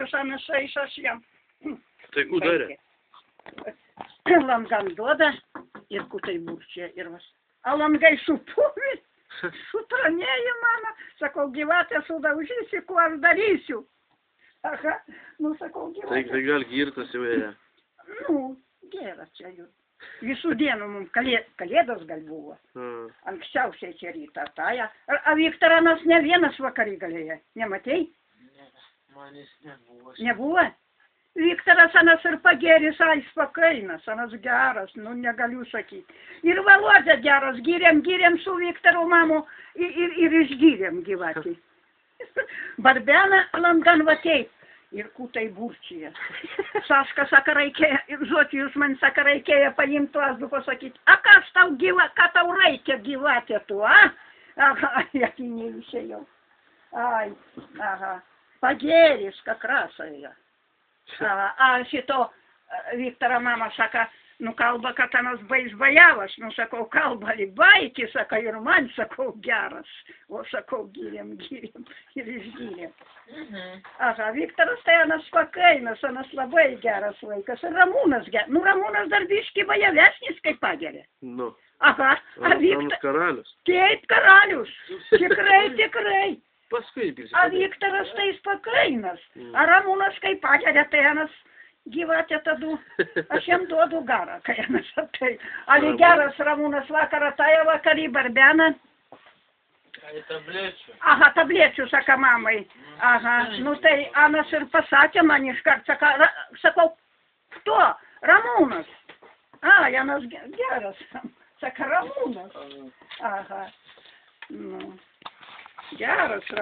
Sanas eisas jam. Tai udarė. Langan duoda ir kutai burčia ir vas. A langai supuvi, sutranėji mano. Sakau, gyvatę sudaužysi, kuo aš darysiu. Aha, nu sakau, gyvatę. Tai gal girtas jau ėjo. Nu, geras čia jau. Visų dienų mums kalėdos gal buvo. Anksčiausiai čia rytą taja. A Viktoranas ne vienas vakarį galėjo. Nematei? Ne, manis nebuvo. Nebuvo? Viktoras anas ir pagėris, jis pakainas, anas geras, nu negaliu sakyti. Ir Valodė geras, gyrėm su Viktoru mamu ir išgyrėm gyvatį. Barbena langan vatei. Ir kutai burčia. Saška saka, reikėjo, ir Zotijus man saka, reikėjo paimti tuos du pasakyti, a kas tau ką tau reikia gyvatė tu, a? Aha, jaki neišėjau. Ai, aha, pagėris, как rasąja. A šito Viktoro mama saka, nu kalba, kad anas bais bajavas, nu sakau, kalba baiki, saka, ir man sakau, geras. O sakau, gyrėm ir išgyrėm. Aha, Viktoras tai anas pakainas, anas labai geras vaikas. Ir Ramūnas geras. Nu, Ramūnas dar biški bajavesnis, kaip pagerė. Nu. Aha, a Viktoras karalius. Taip, karalius. Tikrai. Paskui prisidėjo. A Viktoras tai jis pakainas. A Ramūnas kaip pagerė, tai anas gyvatė tadu. Aš jam duodu garą, kai anas tai. Ali geras Ramūnas vakarą, tai vakarį Barbena. Tablečių. Aha, tablečių, saka mamai. Aha, nu tai anas ir pasakė man iškart, sakau, kto? Ramūnas. A, anas geras. Saka, Ramūnas. Aha, nu, geras Ramūnas.